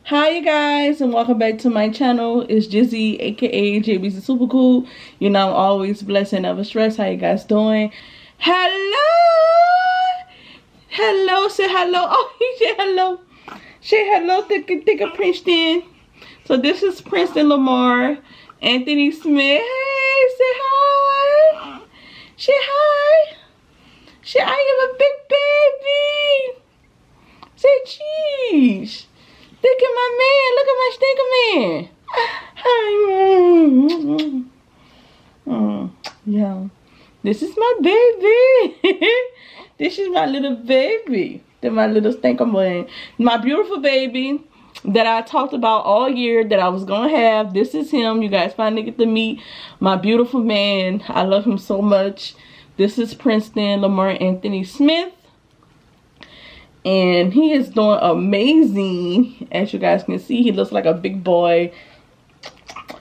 Hi you guys, and welcome back to my channel. It's Jizzy, aka JB's Super Cool. You know I'm always blessed and never stressed. How you guys doing? Hello, say hello. Oh, he said hello. Say hello, think of Princeton. So this is Princeton Lamar, Anthony Smith. Hey, say hi. Say hi. Say I am a big baby. Say cheese. Look at my man. Look at my stinker man. Yeah. This is my baby. This is my little baby. That's my little stinker man. My beautiful baby that I talked about all year that I was going to have. This is him. You guys finally get to meet my beautiful man. I love him so much. This is Princeton Lamar Anthony Smith. And he is doing amazing. As you guys can see, he looks like a big boy.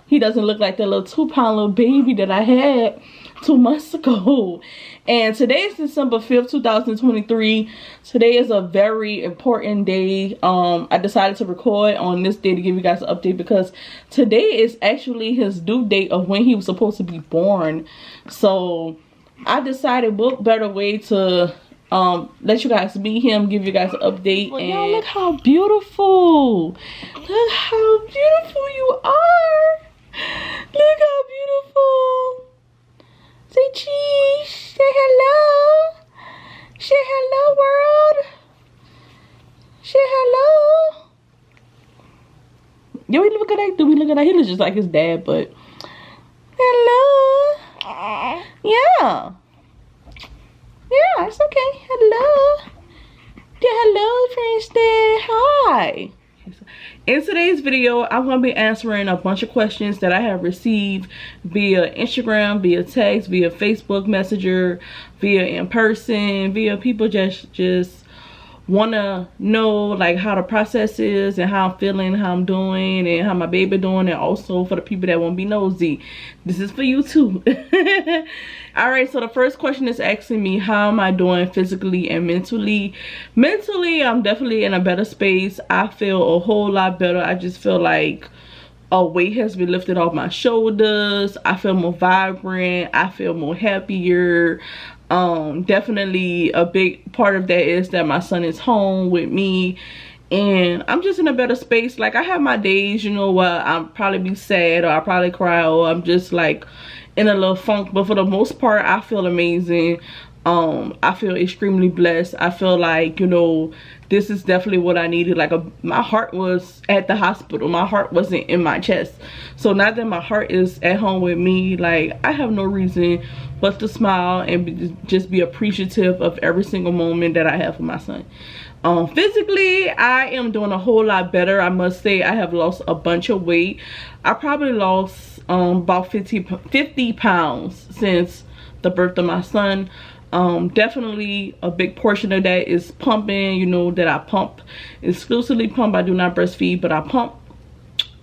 He doesn't look like the little 2-pound little baby that I had 2 months ago. And today is December 5th, 2023. Today is a very important day. I decided to record on this day to give you guys an update because today is actually his due date of when he was supposed to be born. So I decided what better way to let you guys meet him, give you guys an update. Well, and y'all, look how beautiful. Look how beautiful you are. Look how beautiful. Say cheese. Say hello. Say hello, world. Say hello. Do we look at that? Do we look at that? He looks just like his dad, but hello. Yeah. Yeah, it's okay. Hello. Yeah, hello, Princeton. Hi. In today's video, I'm going to be answering a bunch of questions that I have received via Instagram, via text, via Facebook Messenger, via in person, via people just want to know like how the process is and how I'm feeling, how I'm doing, and how my baby doing, and also for the people that won't be nosy, this is for you too. All right, so the first question is asking me how am I doing physically and mentally. Mentally, I'm definitely in a better space. I feel a whole lot better. I just feel like a weight has been lifted off my shoulders. I feel more vibrant. I feel more happier. Definitely a big part of that is that my son is home with me and I'm just in a better space. Like I have my days, you know, where I'll probably be sad or I'll probably cry or I'm just like in a little funk, but for the most part I feel amazing. I feel extremely blessed. I feel like, you know, this is definitely what I needed. Like my heart was at the hospital. My heart wasn't in my chest. So now that my heart is at home with me, like I have no reason but to smile and just be appreciative of every single moment that I have with my son. Physically, I am doing a whole lot better. I must say I have lost a bunch of weight. I probably lost about 50 pounds since the birth of my son. Definitely a big portion of that is pumping. You know that I pump, exclusively pump. I do not breastfeed, but I pump.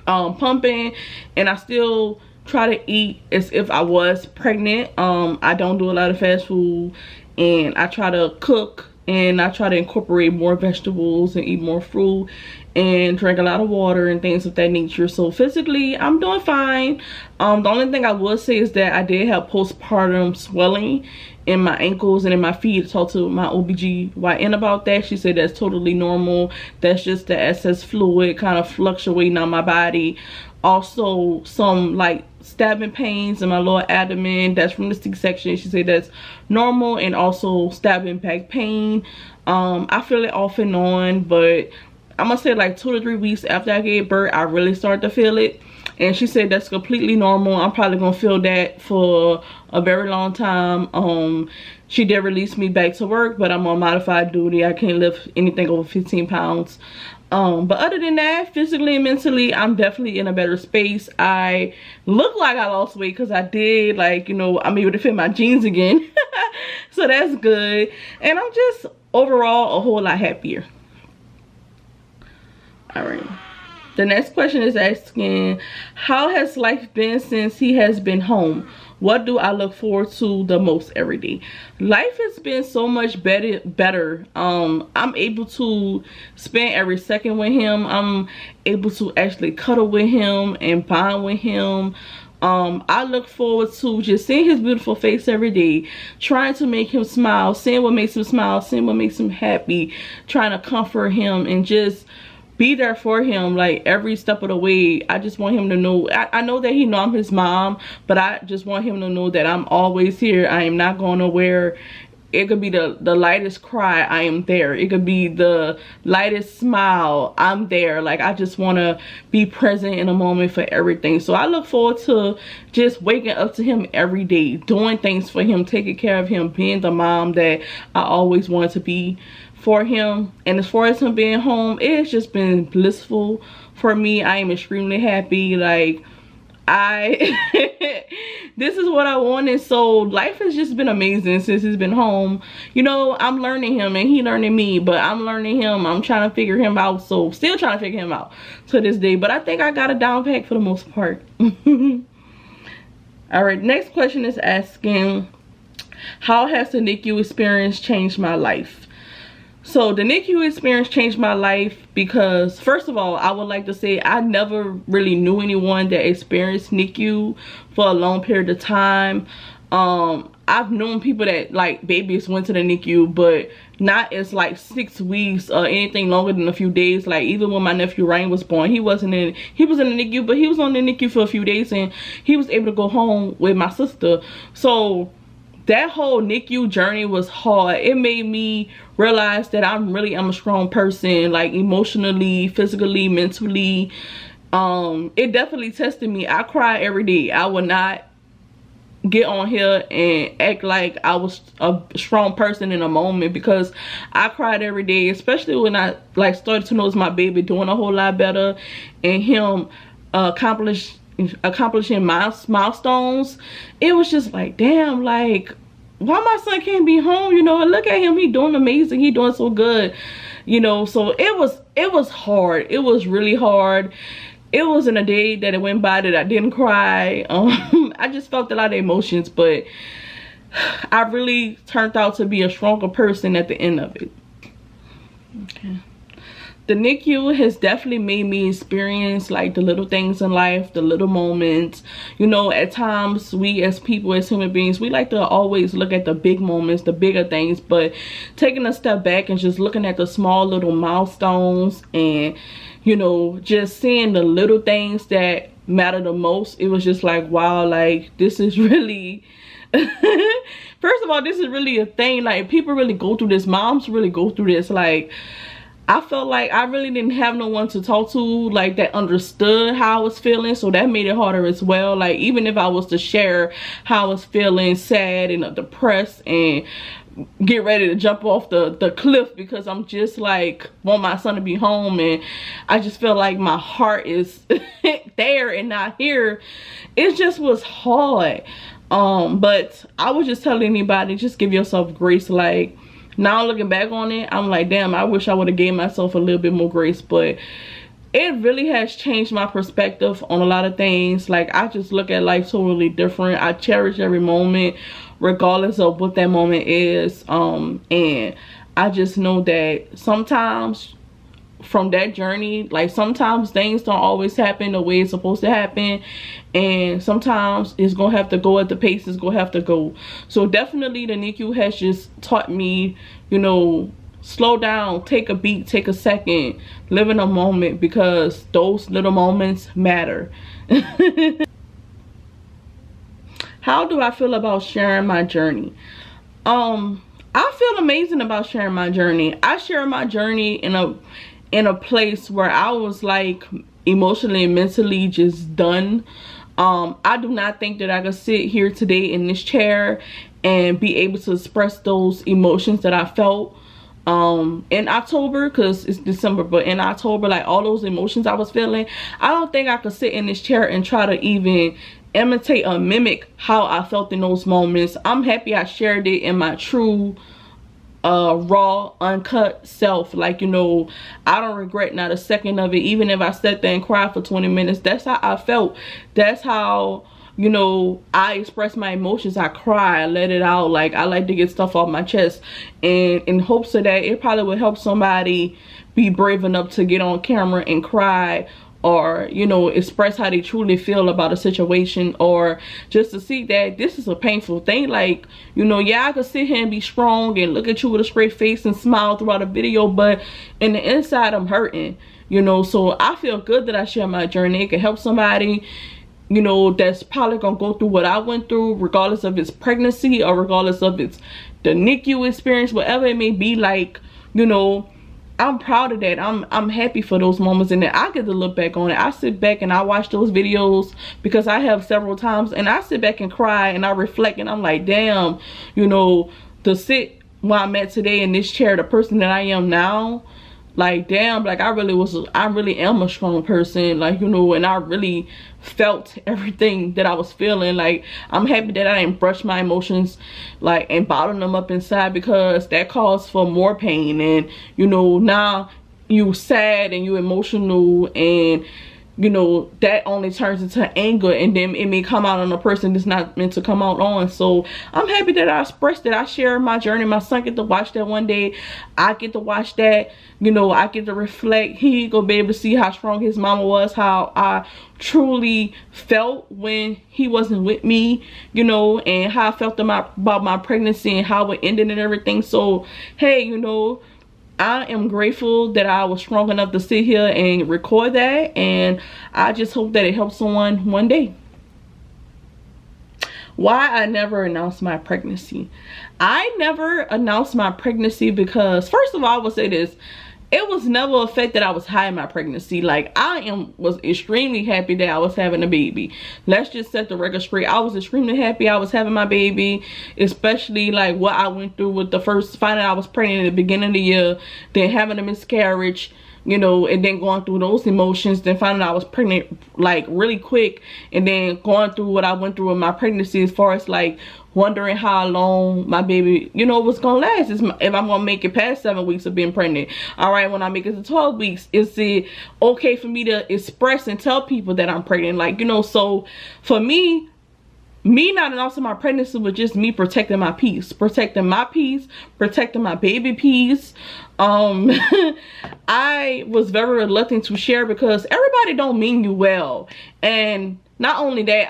Pumping, and I still try to eat as if I was pregnant. I don't do a lot of fast food, and I try to cook, and I try to incorporate more vegetables and eat more fruit and drink a lot of water and things of that nature. So physically I'm doing fine. The only thing I will say is that I did have postpartum swelling in my ankles and in my feet. I talked to my OBGYN about that. She said that's totally normal. That's just the excess fluid kind of fluctuating on my body. Also some like stabbing pains in my lower abdomen. That's from the C-section. She said that's normal, and also stabbing back pain. I feel it off and on, but I'm gonna say like 2 to 3 weeks after I gave birth I really started to feel it, and she said that's completely normal. I'm probably gonna feel that for a very long time. She did release me back to work, but I'm on modified duty. I can't lift anything over 15 pounds. But other than that, physically and mentally, I'm definitely in a better space. I look like I lost weight because I did, like, you know, I'm able to fit my jeans again. So that's good. And I'm just overall a whole lot happier. All right. The next question is asking, how has life been since he has been home? what do I look forward to the most every day? Life has been so much better. I'm able to spend every second with him. I'm able to actually cuddle with him and bond with him. I look forward to just seeing his beautiful face every day, trying to make him smile, seeing what makes him smile, seeing what makes him happy, trying to comfort him and just be there for him like every step of the way. I just want him to know, I know that he know I'm his mom, but I just want him to know that I'm always here. I am not going nowhere. It could be the lightest cry, I am there. It could be the lightest smile, I'm there. Like, I just want to be present in a moment for everything. So I look forward to just waking up to him every day, doing things for him, taking care of him, being the mom that I always wanted to be for him. And as far as him being home, it's just been blissful for me. I am extremely happy. Like, this is what I wanted. So life has just been amazing since he's been home. You know, I'm learning him and he learning me, but I'm learning him. I'm trying to figure him out. So still trying to figure him out to this day, but I think I got a down pack for the most part. All right, next question is asking, how has the NICU experience changed my life? So the NICU experience changed my life because, first of all, I would like to say I never really knew anyone that experienced NICU for a long period of time. I've known people that, like, babies went to the NICU, but not as like 6 weeks or anything longer than a few days. Like, even when my nephew Ryan was born, he was in the NICU, but he was on the NICU for a few days and he was able to go home with my sister. So that whole NICU journey was hard. It made me realize that I'm a strong person, like emotionally, physically, mentally. It definitely tested me. I cry every day. I would not get on here and act like I was a strong person in a moment, because I cried every day, especially when I like started to notice my baby doing a whole lot better and him accomplishing milestones. It was just like, damn, like, why my son can't be home, you know? And look at him, he doing amazing, he doing so good, you know? So it was hard. It was really hard. It wasn't a day that it went by that I didn't cry. I just felt a lot of emotions, but I really turned out to be a stronger person at the end of it. Okay. The NICU has definitely made me experience like the little things in life, the little moments. You know, at times we as people, as human beings, we like to always look at the big moments, the bigger things, but taking a step back and just looking at the small little milestones and, you know, just seeing the little things that matter the most, it was just like, wow, like, this is really first of all, this is really a thing. Like, people really go through this, moms really go through this. Like, I felt like I really didn't have no one to talk to, like, that understood how I was feeling, so that made it harder as well. Like, even if I was to share how I was feeling, sad and depressed and get ready to jump off the cliff, because I'm just like, want my son to be home, and I just feel like my heart is there and not here. It just was hard. But I was just telling anybody, just give yourself grace. Like, now looking back on it, I'm like, damn, I wish I would have gave myself a little bit more grace. But it really has changed my perspective on a lot of things. Like, I just look at life totally different. I cherish every moment regardless of what that moment is. And I just know that sometimes from that journey, like, sometimes things don't always happen the way it's supposed to happen, and sometimes it's gonna have to go at the pace it's gonna have to go. So definitely the NICU has just taught me, you know, slow down, take a beat, take a second, live in a moment, because those little moments matter. How do I feel about sharing my journey? I feel amazing about sharing my journey. I share my journey in a place where I was like emotionally and mentally just done. I do not think that I could sit here today in this chair and be able to express those emotions that I felt in October, because it's December, but in October, like, all those emotions I was feeling, I don't think I could sit in this chair and try to even imitate or mimic how I felt in those moments. I'm happy I shared it in my true raw, uncut self. Like, you know, I don't regret not a second of it. Even if I sat there and cried for 20 minutes, that's how I felt. That's how you know, I express my emotions. I cry, I let it out. Like, I like to get stuff off my chest, and in hopes of that it probably would help somebody be brave enough to get on camera and cry, or, you know, express how they truly feel about a situation, or just to see that this is a painful thing. Like, you know, yeah, I could sit here and be strong and look at you with a straight face and smile throughout a video, but in the inside I'm hurting, you know. So I feel good that I share my journey. It can help somebody, you know, that's probably gonna go through what I went through, regardless of its pregnancy or regardless of its the NICU experience, whatever it may be. Like, you know, I'm proud of that. I'm happy for those moments, and then I get to look back on it. I sit back and I watch those videos, because I have several times, and I sit back and cry and I reflect, and I'm like, damn, you know, to sit where I'm at today in this chair, the person that I am now, like, damn, like I really am a strong person, like, you know, and I really felt everything that I was feeling. Like, I'm happy that I didn't brush my emotions, like, and bottle them up inside, because that caused for more pain. And, you know, now you sad and you emotional, and, you know, that only turns into anger, and then it may come out on a person that's not meant to come out on. So I'm happy that I expressed it. I share my journey. My son get to watch that one day. I get to watch that. You know, I get to reflect. He gonna be able to see how strong his mama was, how I truly felt when he wasn't with me, you know, and how I felt about my pregnancy and how it ended and everything. So hey, you know, I am grateful that I was strong enough to sit here and record that, and I just hope that it helps someone one day. Why I never announced my pregnancy. I never announced my pregnancy because, first of all, I will say this: it was never a fact that I was hiding my pregnancy. Like, I was extremely happy that I was having a baby. Let's just set the record straight. I was extremely happy I was having my baby, especially like what I went through with the first, finding out I was pregnant at the beginning of the year, then having a miscarriage, you know, and then going through those emotions, then finding out I was pregnant like really quick, and then going through what I went through with my pregnancy, as far as like wondering how long my baby, you know, was gonna last. If I'm gonna make it past 7 weeks of being pregnant. All right, when I make it to 12 weeks, is it okay for me to express and tell people that I'm pregnant? Like, you know, so for me not announcing my pregnancy was just me protecting my peace, protecting my baby peace. I was very reluctant to share, because everybody don't mean you well, and not only that,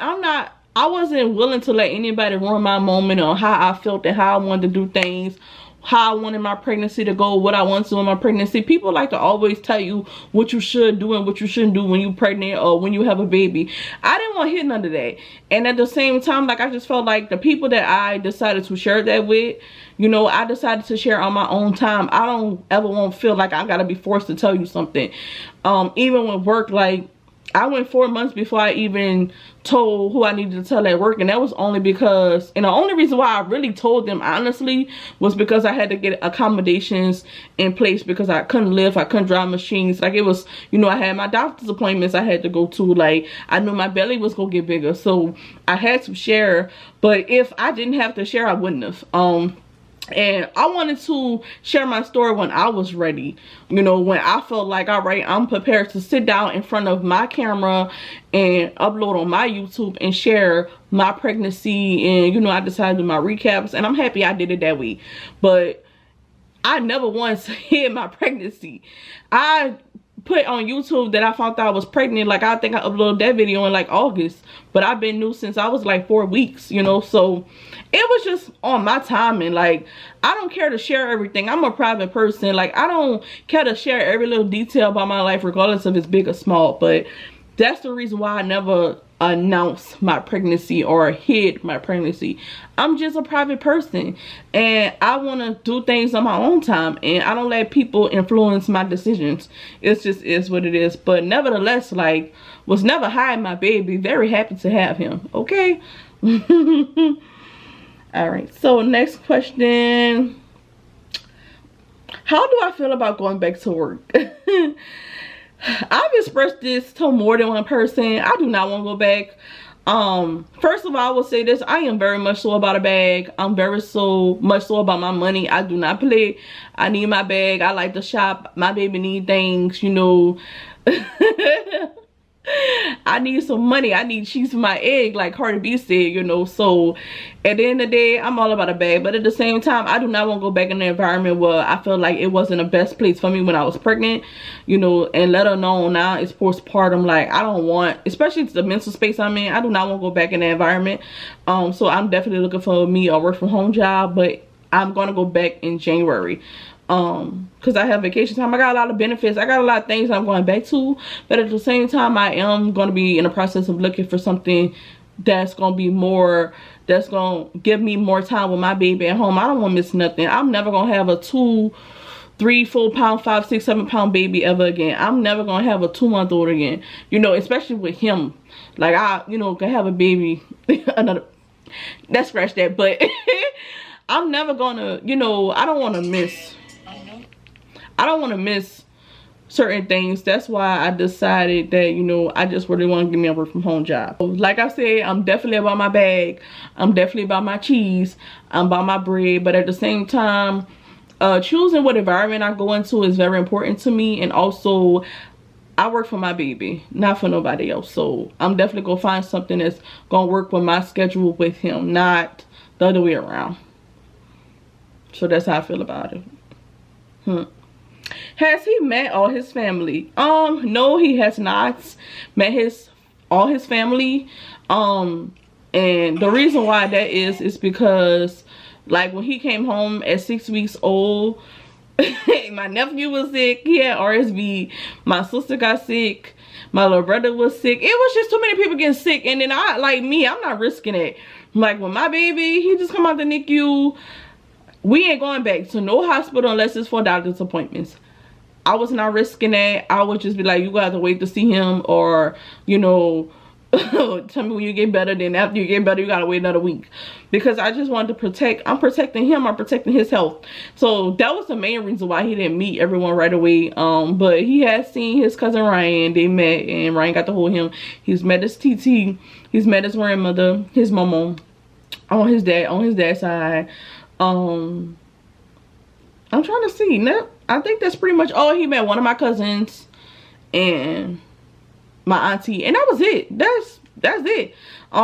I wasn't willing to let anybody ruin my moment on how I felt and how I wanted to do things, how I wanted my pregnancy to go, what I want to do in my pregnancy. People like to always tell you what you should do and what you shouldn't do when you're pregnant or when you have a baby. I didn't want to hear none of that. And at the same time, like, I just felt like the people that I decided to share that with, you know, I decided to share on my own time. I don't ever want to feel like I gotta be forced to tell you something. Even with work, like, I went 4 months before I even told who I needed to tell at work, and that was only because, and the only reason why I really told them honestly was because I had to get accommodations in place, because I couldn't live, I couldn't drive machines. Like, it was, you know, I had my doctor's appointments I had to go to. Like, I knew my belly was gonna get bigger, so I had to share. But if I didn't have to share, I wouldn't have. And I wanted to share my story when I was ready, you know, when I felt like, all right, I'm prepared to sit down in front of my camera and upload on my YouTube and share my pregnancy. And, you know, I decided to do my recaps, and I'm happy I did it that way. But I never once hid my pregnancy. I put on YouTube that I found out I was pregnant. Like, I think I uploaded that video in like August, but I've been new since I was like 4 weeks, you know. So it was just on my timing. Like, I don't care to share everything. I'm a private person. Like, I don't care to share every little detail about my life, regardless if it's big or small. But that's the reason why I never announced my pregnancy or hid my pregnancy. I'm just a private person, and I want to do things on my own time, and I don't let people influence my decisions. It just is what it is. But nevertheless, like, was never hiding my baby. Very happy to have him. Okay. All right, so next question: how do I feel about going back to work? I've expressed this to more than one person. I do not want to go back. First of all, I will say this: I am very much so about a bag. I'm very much so about my money. I do not play. I need my bag. I like to shop. My baby need things, you know. I need some money. I need cheese for my egg, like Cardi B said, you know. So at the end of the day, I'm all about a bag. But at the same time, I do not want to go back in the environment where I feel like it wasn't the best place for me when I was pregnant, you know, and let alone now it's postpartum. Like, I don't want, especially the mental space I'm in, I do not want to go back in the environment. So I'm definitely looking for me a work from home job, but I'm going to go back in January. Because I have vacation time. I got a lot of benefits. I got a lot of things I'm going back to, but at the same time, I am going to be in the process of looking for something that's going to be more, that's going to give me more time with my baby at home. I don't want to miss nothing. I'm never going to have a 2, 3, 4 pound, 5, 6, 7 pound baby ever again. I'm never going to have a 2-month-old again, you know, especially with him. Like, I, you know, can have a baby, another, let's scratch that, but I'm never going to, you know, I don't want to miss certain things. That's why I decided that, you know, I just really want to give me a work from home job. Like I said, I'm definitely about my bag. I'm definitely about my cheese. I'm about my bread. But at the same time, choosing what environment I go into is very important to me. And also, I work for my baby, not for nobody else. So I'm definitely going to find something that's going to work with my schedule with him, not the other way around. So that's how I feel about it. Has he met all his family? No, he has not met all his family. And the reason why that is because, like, when he came home at 6 weeks old, my nephew was sick. He had RSV. My sister got sick. My little brother was sick. It was just too many people getting sick. And then I'm not risking it. Like, with my baby, he just come out the NICU. We ain't going back to no hospital unless it's for doctor's appointments. I was not risking that. I would just be like, you gotta have to wait to see him, or, you know, tell me when you get better, then after you get better, you gotta wait another week. Because I just wanted to protect, I'm protecting him, I'm protecting his health. So that was the main reason why he didn't meet everyone right away. But he has seen his cousin Ryan. They met, and Ryan got to hold him. He's met his TT. He's met his grandmother, his mama, on his dad's side. I'm trying to see. No, I think that's pretty much all. He met one of my cousins and my auntie, and that was it. That's it.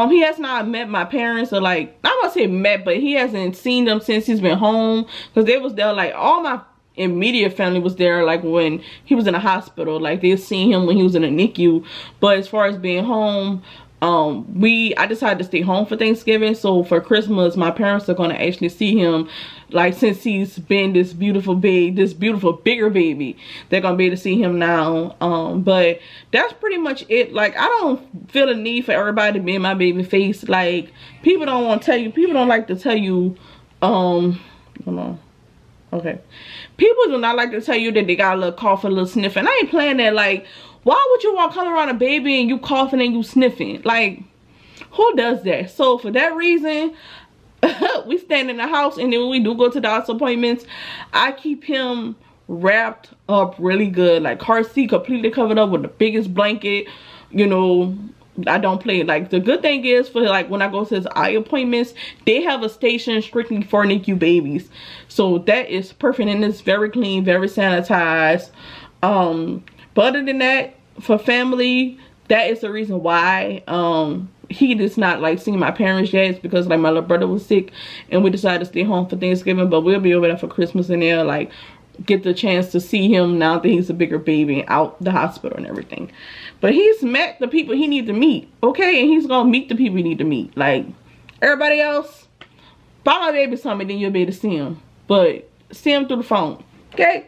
He has not met my parents, or, like, I won't say met, but he hasn't seen them since he's been home, because they was there. Like, all my immediate family was there, like, when he was in the hospital. Like, they seen him when he was in a NICU. But as far as being home, I decided to stay home for Thanksgiving. So for Christmas, my parents are going to actually see him. Like, since he's been this beautiful baby, this beautiful bigger baby, they're going to be able to see him now. But that's pretty much it. Like, I don't feel a need for everybody to be in my baby face. Like, people don't want to tell you, people don't like to tell you, hold on. Okay. People do not like to tell you that they got a little cough, a little sniffing. I ain't playing that. Like, why would you want to come around a baby and you coughing and you sniffing? Like, who does that? So for that reason, we stand in the house, and then when we do go to doctor's appointments, I keep him wrapped up really good. Like, car seat completely covered up with the biggest blanket. You know, I don't play. Like, the good thing is, for, like, when I go to his eye appointments, they have a station strictly for NICU babies. So that is perfect, and it's very clean, very sanitized. But other than that, for family, that is the reason why he does not like seeing my parents yet. It's because, like, my little brother was sick, and we decided to stay home for Thanksgiving. But we'll be over there for Christmas, and they'll, like, get the chance to see him now that he's a bigger baby, out the hospital and everything. But he's met the people he needs to meet, okay? And he's gonna meet the people he need to meet. Like, everybody else, buy my baby something, then you'll be able to see him. But see him through the phone, okay?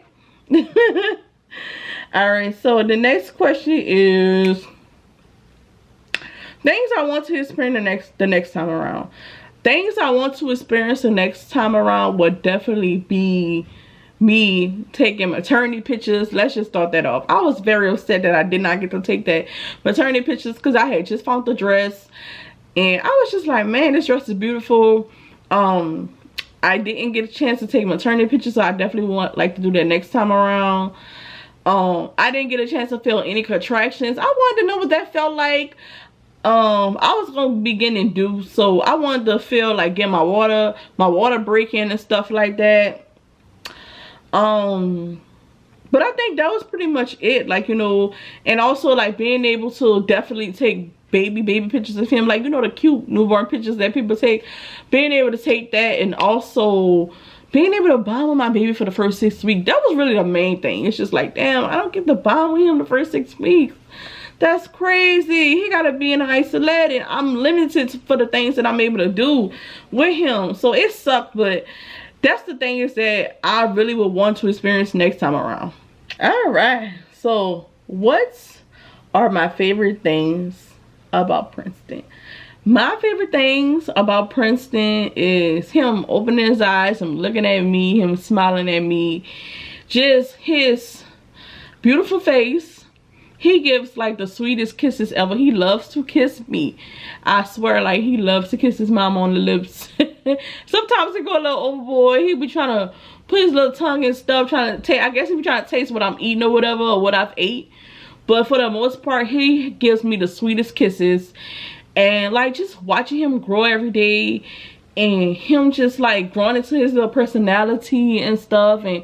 Alright, so the next question is things I want to experience the next time around. Things I want to experience the next time around would definitely be me taking maternity pictures. Let's just start that off. I was very upset that I did not get to take that maternity pictures, because I had just found the dress, and I was just like, man, this dress is beautiful. I didn't get a chance to take maternity pictures, so I definitely like to do that next time around. I didn't get a chance to feel any contractions. I wanted to know what that felt like. I was gonna be getting due, so I wanted to feel like getting my water breaking and stuff like that. But I think that was pretty much it. Like, you know, and also like being able to definitely take baby pictures of him, like, you know, the cute newborn pictures that people take, being able to take that, and also being able to bond with my baby for the first 6 weeks. That was really the main thing. It's just like, damn, I don't get to bond with him the first 6 weeks. That's crazy. He gotta be in isolated. I'm limited for the things that I'm able to do with him. So it sucked, but that's the thing, is that I really would want to experience next time around. All right, so what are my favorite things about Princeton? My favorite things about Princeton is him opening his eyes, him looking at me, him smiling at me, just his beautiful face. He gives like the sweetest kisses ever. He loves to kiss me. I swear, like, he loves to kiss his mom on the lips. Sometimes he go a little overboard. He be trying to put his little tongue and stuff, trying to taste. I guess he be trying to taste what I'm eating or whatever, or what I've ate. But for the most part, he gives me the sweetest kisses. And like, just watching him grow every day, and him just like growing into his little personality and stuff, and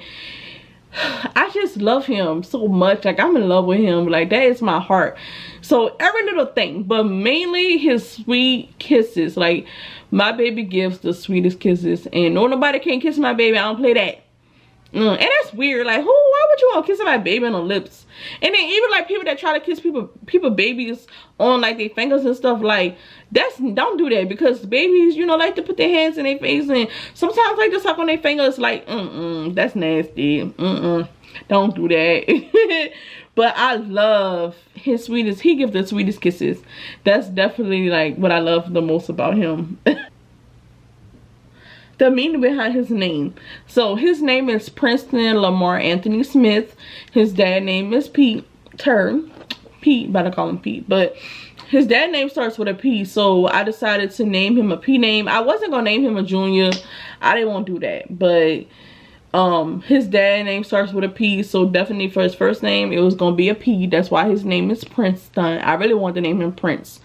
I just love him so much. Like, I'm in love with him. Like, that is my heart. So every little thing, but mainly his sweet kisses. Like, my baby gives the sweetest kisses, and no, nobody can kiss my baby. I don't play that. And that's weird. Like, why would you want to kiss my baby on the lips? And then even like people that try to kiss people babies on like their fingers and stuff, like, don't do that, because babies, you know, like to put their hands in their face, and sometimes like to suck on their fingers. Like, that's nasty. Don't do that. But I love his sweetest. He gives the sweetest kisses. That's definitely like what I love the most about him. The meaning behind his name. So his name is Princeton Lamar Anthony Smith. His dad name is Pete. Pete, but I call him Pete. But his dad name starts with a P, so I decided to name him a P name. I wasn't gonna name him a Junior. I didn't want to do that. But his dad name starts with a P, so definitely for his first name it was gonna be a P. That's why his name is Princeton. I really wanted to name him Prince.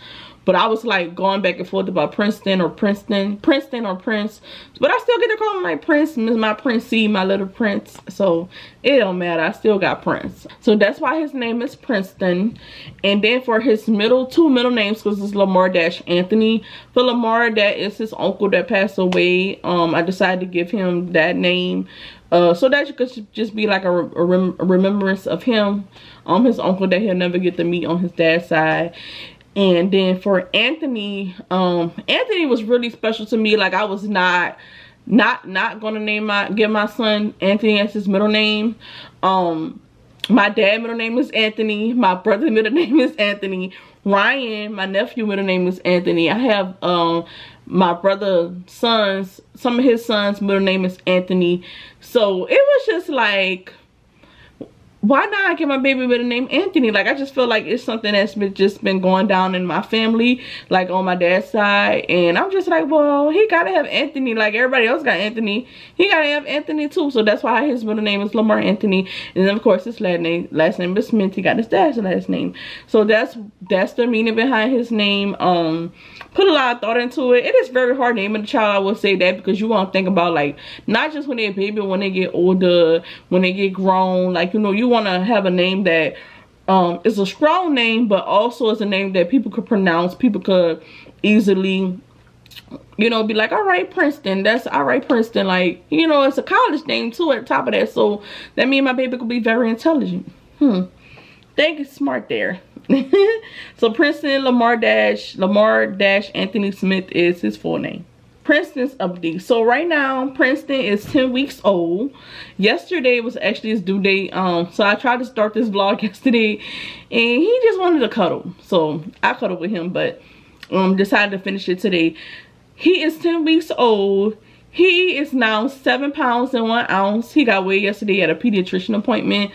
But I was like going back and forth about Princeton or Prince. But I still get to call him my Prince, my Princey, my little Prince. So it don't matter. I still got Prince. So that's why his name is Princeton. And then for his two middle names, because it's Lamar-Anthony. For Lamar, that is his uncle that passed away. I decided to give him that name. So that you could just be like a remembrance of him. His uncle that he'll never get to meet on his dad's side. And then for Anthony, Anthony was really special to me. Like, I was not gonna give my son Anthony as his middle name. My dad's middle name is Anthony. My brother's middle name is Anthony. Ryan, my nephew, middle name is Anthony. I have my brother's sons, some of his sons' middle name is Anthony. So it was just like, why not give my baby with the name Anthony? Like, I just feel like it's something that's just been going down in my family, like on my dad's side. And I'm just like, well, he gotta have Anthony. Like everybody else got Anthony, he gotta have Anthony too. So that's why his middle name is Lamar Anthony. And then of course his last name is Smith. He got his dad's last name. So that's the meaning behind his name. Put a lot of thought into it. It is very hard naming a child, I will say that, because you want to think about, like, not just when they're a baby, when they get older, when they get grown. Like, you know, you want to have a name that is a strong name, but also is a name that people could pronounce. People could easily, you know, be like, all right, Princeton. That's all right, Princeton. Like, you know, it's a college name too at the top of that. So that means my baby could be very intelligent. Think it's smart there. So Princeton Lamar-Anthony Smith is his full name. Princeton's update. So right now Princeton is 10 weeks old. Yesterday was actually his due date. So I tried to start this vlog yesterday and he just wanted to cuddle. So I cuddled with him, but decided to finish it today. He is 10 weeks old. He is now 7 pounds and 1 ounce. He got weighed yesterday at a pediatrician appointment.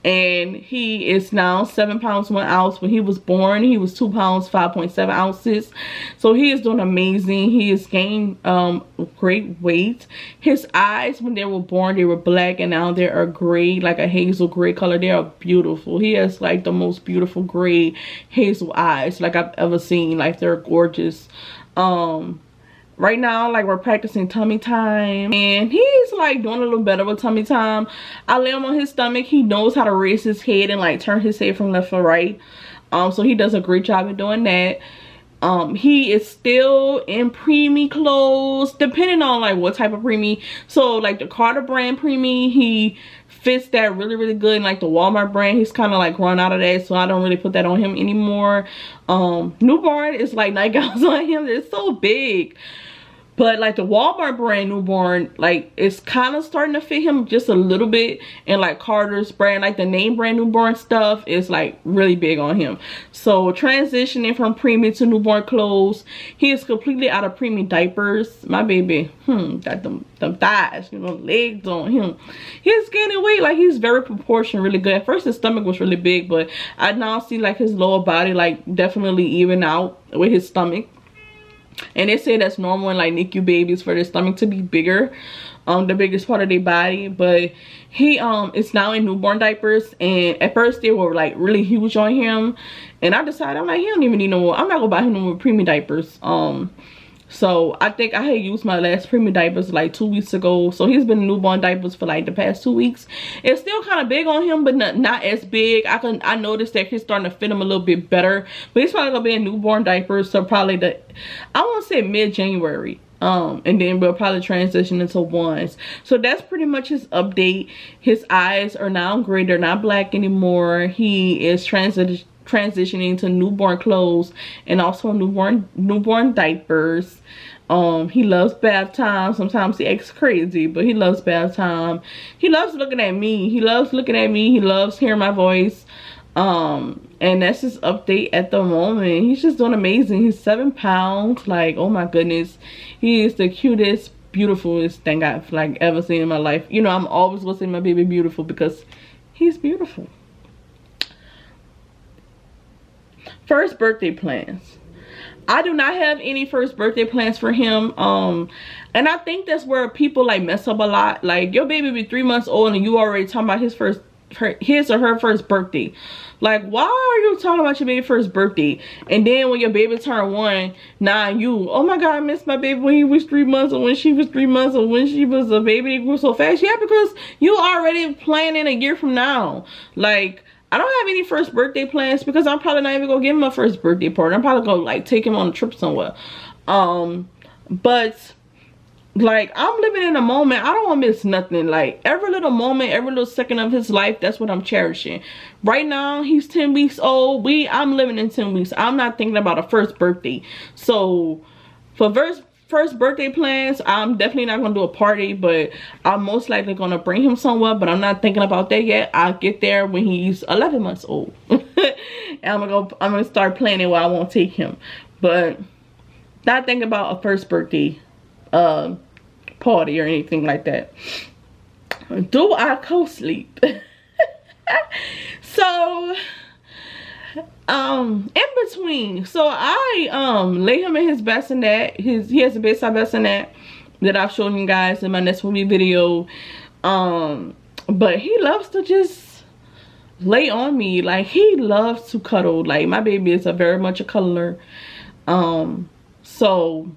And he is now 7 pounds 1 ounce. When he was born, he was 2 pounds 5.7 ounces. So he is doing amazing. He has gained great weight. His eyes, when they were born, they were black, and now they are gray, like a hazel gray color. They are beautiful. He has like the most beautiful gray hazel eyes like I've ever seen. Like, they're gorgeous. right now, like, we're practicing tummy time, and he's like doing a little better with tummy time. I lay him on his stomach. He knows how to raise his head and like turn his head from left to right. So he does a great job at doing that. He is still in preemie clothes, depending on like what type of preemie. So like the Carter brand preemie, he fits that really good. And like the Walmart brand, he's kind of like run out of that, so I don't really put that on him anymore. Newborn is like nightgowns on him. They're so big. But like the Walmart brand newborn, like it's kind of starting to fit him just a little bit. And like Carter's brand, like the name brand newborn stuff is like really big on him. So transitioning from preemie to newborn clothes, he is completely out of preemie diapers. My baby, got them thighs, you know, legs on him. He's gaining weight, like he's very proportioned, really good. At first his stomach was really big, but I now see like his lower body like definitely even out with his stomach. And they say that's normal in like NICU babies for their stomach to be bigger, the biggest part of their body. But he is now in newborn diapers, and at first they were like really huge on him, and I decided, I'm like, he don't even need no more. I'm not gonna buy him no more preemie diapers. So I think I had used my last preemie diapers like 2 weeks ago. So he's been in newborn diapers for like the past 2 weeks. It's still kind of big on him, but not as big. I noticed that he's starting to fit him a little bit better. But he's probably gonna be in newborn diapers, so probably I want to say mid-January. And then we'll probably transition into ones. So that's pretty much his update. His eyes are now gray, they're not black anymore. He is transitioning to newborn clothes and also newborn diapers. He loves bath time. Sometimes he acts crazy, but he loves bath time. He loves looking at me. He loves hearing my voice. And that's his update at the moment. He's just doing amazing. He's 7 pounds. Like, oh my goodness, he is the cutest, beautifulest thing I've like ever seen in my life. You know, I'm always gonna say my baby beautiful because he's beautiful. First birthday plans. I do not have any first birthday plans for him. And I think that's where people like mess up a lot. Like, your baby be 3 months old and you already talking about his or her first birthday. Like, why are you talking about your baby's first birthday? And then when your baby turned 1, now you, oh my god, I missed my baby when he was 3 months, or when she was 3 months, or when she was a baby that grew so fast. Yeah, because you already planning a year from now. Like, I don't have any first birthday plans because I'm probably not even gonna give him a first birthday party. I'm probably gonna like take him on a trip somewhere. But like, I'm living in a moment. I don't want to miss nothing. Like, every little moment, every little second of his life, that's what I'm cherishing. Right now, he's 10 weeks old. I'm living in 10 weeks. I'm not thinking about a first birthday. So for first birthday plans, I'm definitely not gonna do a party, but I'm most likely gonna bring him somewhere, but I'm not thinking about that yet. I'll get there when he's 11 months old. And I'm gonna start planning where I won't take him, but not thinking about a first birthday party or anything like that. Do I co-sleep? So in between, so I lay him in his bassinet. He has a bedside bassinet that I've shown you guys in my next movie video. But he loves to just lay on me. Like, he loves to cuddle. Like, my baby is very much a cuddler. So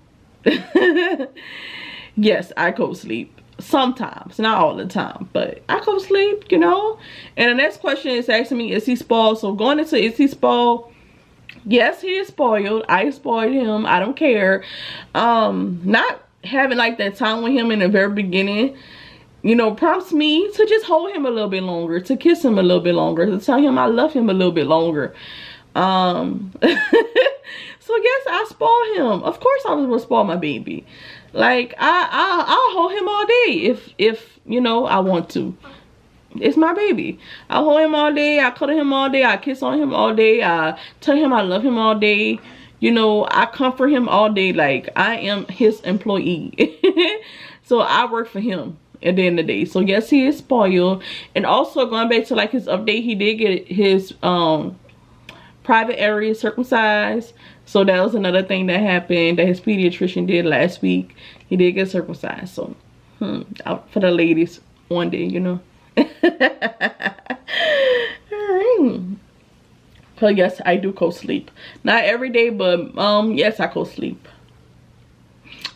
yes, I co-sleep sometimes, not all the time, but I co-sleep, you know. And the next question is asking me, is he spoiled? So going into, is he spoiled? Yes, he is spoiled. I spoiled him. I don't care. Not having like that time with him in the very beginning, you know, prompts me to just hold him a little bit longer, to kiss him a little bit longer, to tell him I love him a little bit longer. So yes, I spoil him. Of course I was gonna spoil my baby. Like, I'll hold him all day if you know, I want to. It's my baby. I hold him all day. I cuddle him all day. I kiss on him all day. I tell him I love him all day. You know, I comfort him all day. Like, I am his employee. So I work for him at the end of the day. So yes, he is spoiled. And also, going back to like his update, he did get his private area circumcised. So that was another thing that happened that his pediatrician did last week. He did get circumcised. So out for the ladies one day, you know. Alright. So yes, I do co-sleep. Not every day, but yes, I co-sleep.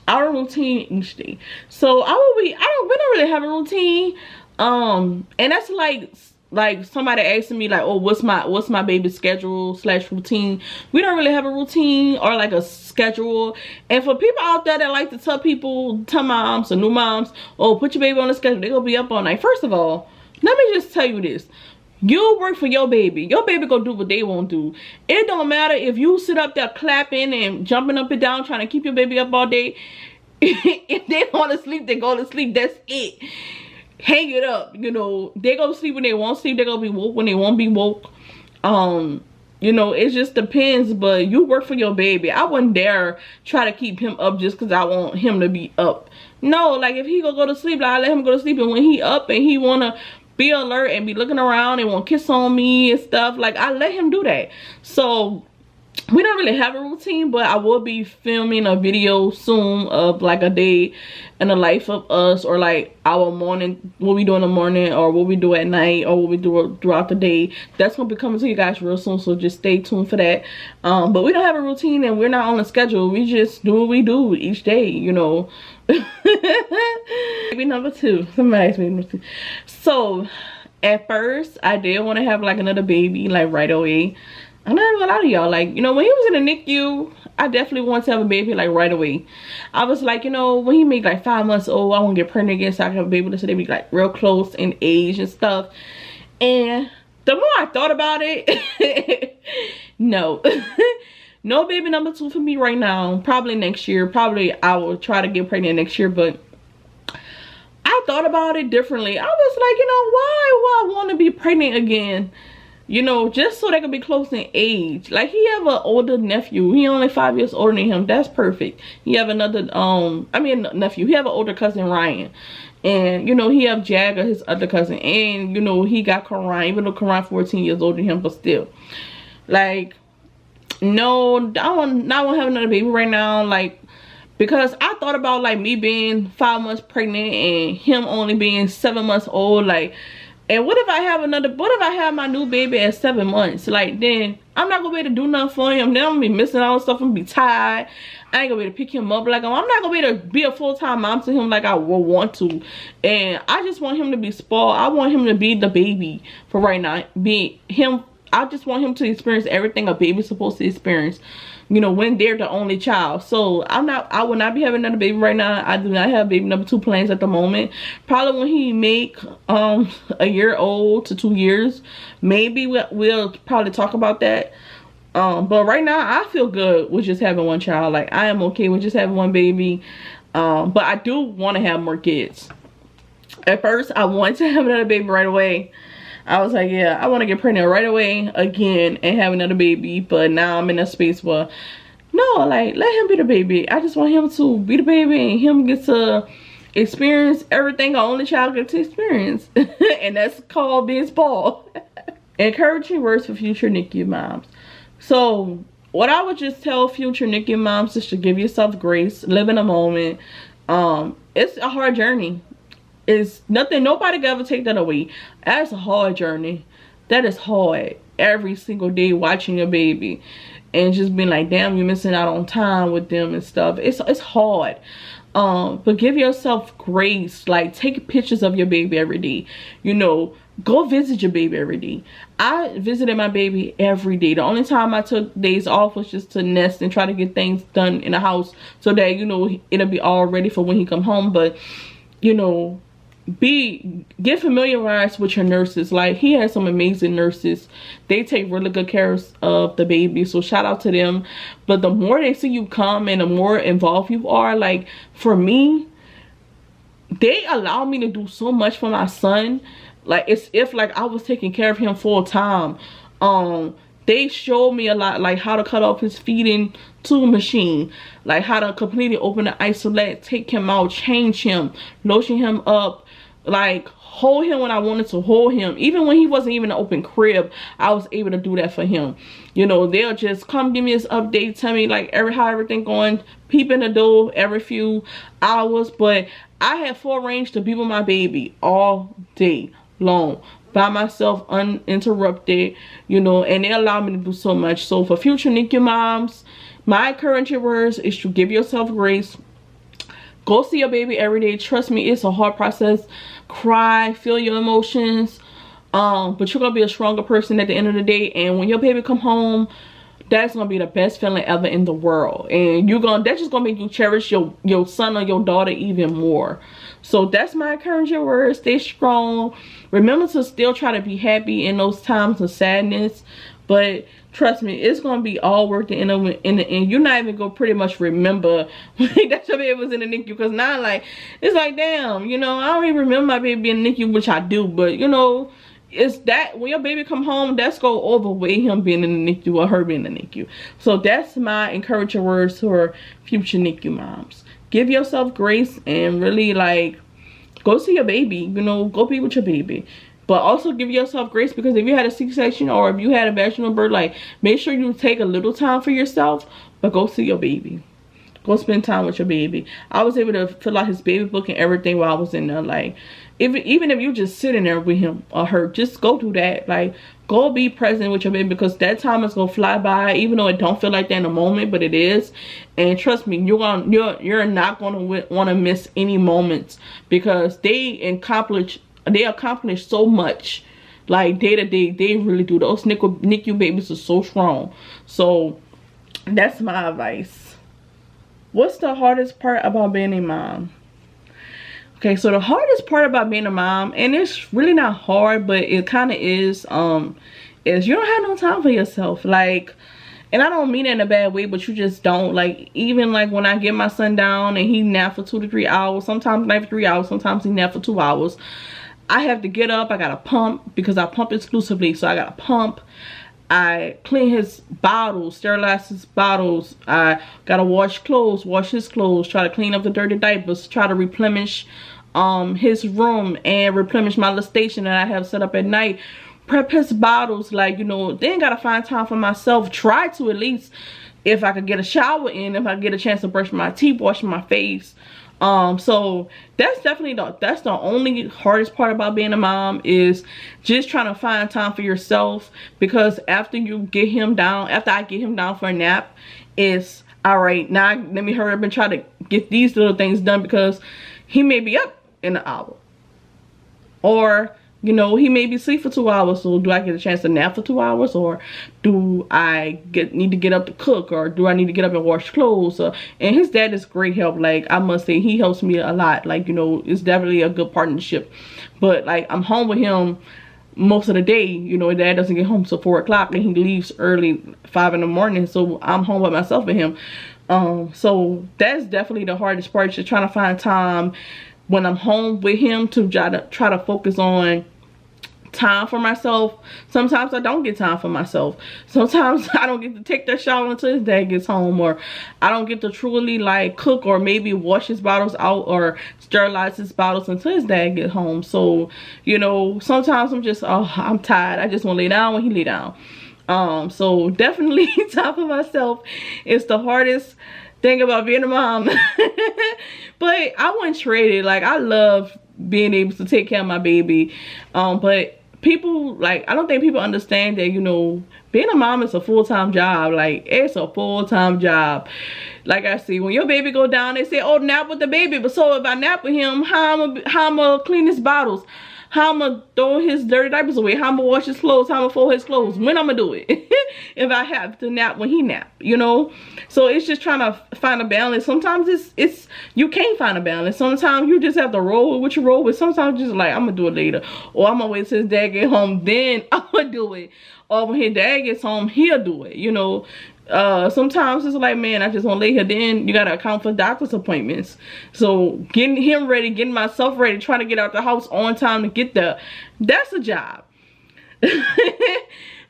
our routine each day. So we don't really have a routine. And that's like somebody asking me like, oh, what's my baby's schedule / routine. We don't really have a routine or like a schedule. And for people out there that like to tell moms or new moms, oh, put your baby on the schedule, they're gonna be up all night. First of all, let me just tell you this. You work for your baby gonna do what they want to do. It don't matter if you sit up there clapping and jumping up and down trying to keep your baby up all day. If they want to sleep, they go to sleep. That's it. Hang it up. You know, they go to sleep when they want to sleep. They're gonna be woke when they won't be woke. You know, it just depends. But you work for your baby. I wouldn't dare try to keep him up just because I want him to be up. No, like if he gonna go to sleep, like, I let him go to sleep, and when he up and he wanna be alert and be looking around and want to kiss on me and stuff, like, I let him do that. So we don't really have a routine, but I will be filming a video soon of like a day in the life of us, or like our morning, what we do in the morning, or what we do at night, or what we do throughout the day. That's gonna be coming to you guys real soon, so just stay tuned for that. But we don't have a routine and we're not on a schedule. We just do what we do each day, you know. Baby number 2. Somebody asked me number 2. So at first I did want to have like another baby like right away. I'm not even gonna lie to y'all, like, you know, when he was in the NICU, I definitely wanted to have a baby like right away. I was like, you know, when he made like 5 months old, I want to get pregnant again so I can have a baby, so they be like real close in age and stuff. And the more I thought about it, no. No baby number 2 for me right now. Probably next year. Probably I will try to get pregnant next year, but I thought about it differently. I was like, you know, why would I want to be pregnant again? You know, just so they could be close in age. Like, he have an older nephew. He only 5 years older than him. That's perfect. He have another, nephew. He have an older cousin, Ryan. And, you know, he have Jagger, his other cousin. And, you know, he got Karan, even though Karan 14 years older than him, but still. Like, no, I not want to have another baby right now. Like, because I thought about, like, me being 5 months pregnant and him only being 7 months old. Like, and what if I have my new baby at 7 months? Like, then I'm not gonna be able to do nothing for him. Then I'm gonna be missing all stuff. I'm gonna be tired. I ain't gonna be able to pick him up. Like, I'm not gonna be able to be a full-time mom to him like I will want to. And I just want him to be spoiled. I want him to be the baby for right now. I just want him to experience everything a baby's supposed to experience, you know, when they're the only child. So I will not be having another baby right now. I do not have baby number 2 plans at the moment. Probably when he make a year old to 2 years, maybe we'll probably talk about that. But right now I feel good with just having one child. Like, I am okay with just having one baby. But I do want to have more kids. At first I wanted to have another baby right away. I was like, yeah, I want to get pregnant right away again and have another baby. But now I'm in a space where, no, like, let him be the baby. I just want him to be the baby and him get to experience everything an only child gets to experience. And that's called being spoiled. Encouraging words for future NICU moms. So what I would just tell future NICU moms is to give yourself grace, live in a moment. It's a hard journey. It's nothing, nobody can ever take that away. That's a hard journey. That is hard. Every single day watching your baby and just being like, damn, you're missing out on time with them and stuff. It's hard. But give yourself grace. Like, take pictures of your baby every day. You know, go visit your baby every day. I visited my baby every day. The only time I took days off was just to nest and try to get things done in the house so that, you know, it'll be all ready for when he come home. But, you know, get familiarized with your nurses. Like, he has some amazing nurses. They take really good care of the baby, so shout out to them. But the more they see you come and the more involved you are, like, for me, they allow me to do so much for my son. Like, it's if like I was taking care of him full time. They showed me a lot, like how to cut off his feeding tube machine, like how to completely open the isolate, take him out, change him, lotion him up, like hold him when I wanted to hold him. Even when he wasn't even an open crib, I was able to do that for him. You know, they'll just come give me this update, tell me like how everything going, peep in the door every few hours. But I had full range to be with my baby all day long by myself, uninterrupted, you know, and they allow me to do so much. So for future NICU moms, my encouraging words is to give yourself grace, Go see your baby every day. Trust me, it's a hard process. Cry, feel your emotions, but you're gonna be a stronger person at the end of the day. And when your baby come home, that's gonna be the best feeling ever in the world, and that's just gonna make you cherish your son or your daughter even more. So that's my encouraging word. Stay strong. Remember to still try to be happy in those times of sadness, but trust me, it's gonna be all worth it in the end. You're not even gonna pretty much remember that your baby was in the NICU, because now, like, it's like, damn, you know, I don't even remember my baby being in the NICU, which I do, but you know, it's that when your baby come home, that's gonna overweigh him being in the NICU or her being in the NICU. So that's my encouraging words to our future NICU moms. Give yourself grace and really, like, go see your baby, you know, go be with your baby. But also give yourself grace, because if you had a C-section or if you had a vaginal birth, like, make sure you take a little time for yourself, but go see your baby. Go spend time with your baby. I was able to fill out his baby book and everything while I was in there. Like, even if you just sitting there with him or her, just go do that. Like, go be present with your baby, because that time is gonna fly by, even though it don't feel like that in the moment, but it is. And trust me, you're not gonna want to miss any moments, because they accomplish so much, like, day to day. They really do. Those NICU babies are so strong. So that's my advice. What's the hardest part about being a mom? Okay, so the hardest part about being a mom, and it's really not hard, but it kind of is you don't have no time for yourself. Like, and I don't mean it in a bad way, but you just don't. Like, even like when I get my son down and he nap for 2 to 3 hours, sometimes nap for 3 hours, sometimes he nap for 2 hours, I have to get up. I gotta pump, because I pump exclusively, so I gotta pump. I clean his bottles, sterilize his bottles. I gotta wash clothes, wash his clothes, try to clean up the dirty diapers, try to replenish his room and replenish my little station that I have set up at night. Prep his bottles, like, you know, then gotta find time for myself. Try to, at least, if I could get a shower in, if I get a chance to brush my teeth, wash my face. So that's definitely that's the only hardest part about being a mom, is just trying to find time for yourself. Because after I get him down for a nap, it's all right, now let me hurry up and try to get these little things done, because he may be up in an hour, or you know, he may be asleep for 2 hours. So do I get a chance to nap for 2 hours, or do I need to get up to cook, or do I need to get up and wash clothes? And his dad is great help. Like, I must say, he helps me a lot. Like, you know, it's definitely a good partnership. But like, I'm home with him most of the day. You know, dad doesn't get home till 4 o'clock, and he leaves early, 5 in the morning. So I'm home by myself with him. So that's definitely the hardest part, just trying to find time when I'm home with him to try to focus on time for myself. Sometimes I don't get time for myself. Sometimes I don't get to take that shower until his dad gets home, or I don't get to truly, like, cook or maybe wash his bottles out or sterilize his bottles until his dad gets home. So, you know, sometimes I'm just, oh, I'm tired, I just want to lay down when he lay down. So definitely time for myself is the hardest thing about being a mom. But I wouldn't trade it. Like, I love being able to take care of my baby, but people, like, I don't think people understand that, you know, being a mom is a full-time job. Like, it's a full-time job. Like I see, when your baby go down, they say, oh, nap with the baby. But so if I nap with him, how I'm gonna clean his bottles, how I'm gonna throw his dirty diapers away, how I'm gonna wash his clothes, how I'm gonna fold his clothes, when I'm gonna do it if I have to nap when he nap, you know? So it's just trying to find a balance. Sometimes it's you can't find a balance. Sometimes you just have to roll with what you roll with. Sometimes just like, I'm gonna do it later, or I'm gonna wait till his dad get home, then I'm gonna do it, or when his dad gets home, he'll do it, you know? Sometimes it's like, man, I just want to lay here. Then you gotta account for doctor's appointments. So getting him ready, getting myself ready, trying to get out the house on time to get there, that's a job.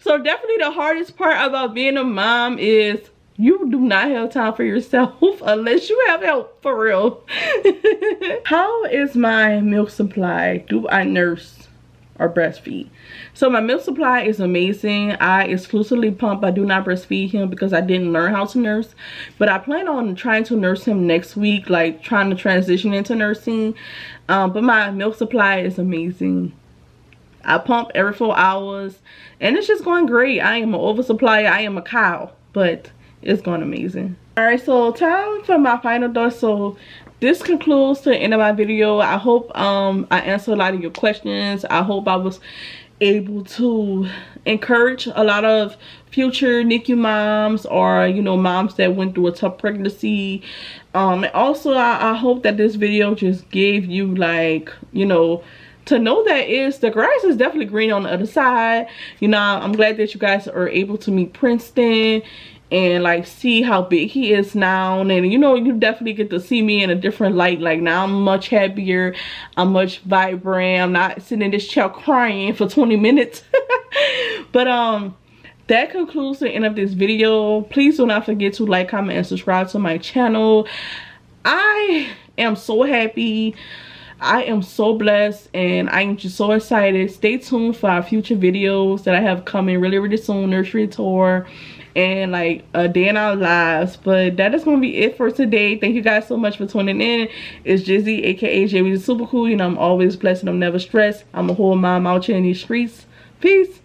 So definitely the hardest part about being a mom is you do not have time for yourself unless you have help, for real. How is my milk supply? Do I nurse or breastfeed? So my milk supply is amazing. I exclusively pump. I do not breastfeed him because I didn't learn how to nurse, but I plan on trying to nurse him next week, like trying to transition into nursing. But my milk supply is amazing. I pump every 4 hours and it's just going great. I am an oversupplier. I am a cow, but it's going amazing. All right, so time for my final thoughts. So this concludes the end of my video. I hope I answered a lot of your questions. I hope I was able to encourage a lot of future NICU moms, or you know, moms that went through a tough pregnancy. And also I hope that this video just gave you, like, you know, to know that the grass is definitely green on the other side. You know, I'm glad that you guys are able to meet Princeton and like see how big he is now. And you know, you definitely get to see me in a different light. Like now I'm much happier, I'm much vibrant, I'm not sitting in this chair crying for 20 minutes. But that concludes the end of this video. Please do not forget to like, comment, and subscribe to my channel. I am so happy, I am so blessed, and I am just so excited. Stay tuned for our future videos that I have coming really soon. Nursery tour and like a day in our lives. But that is going to be it for today. Thank you guys so much for tuning in. It's Jizzy, aka JB Super Cool. You know, I'm always blessed and I'm never stressed. I'm a whole mom out here in these streets. Peace.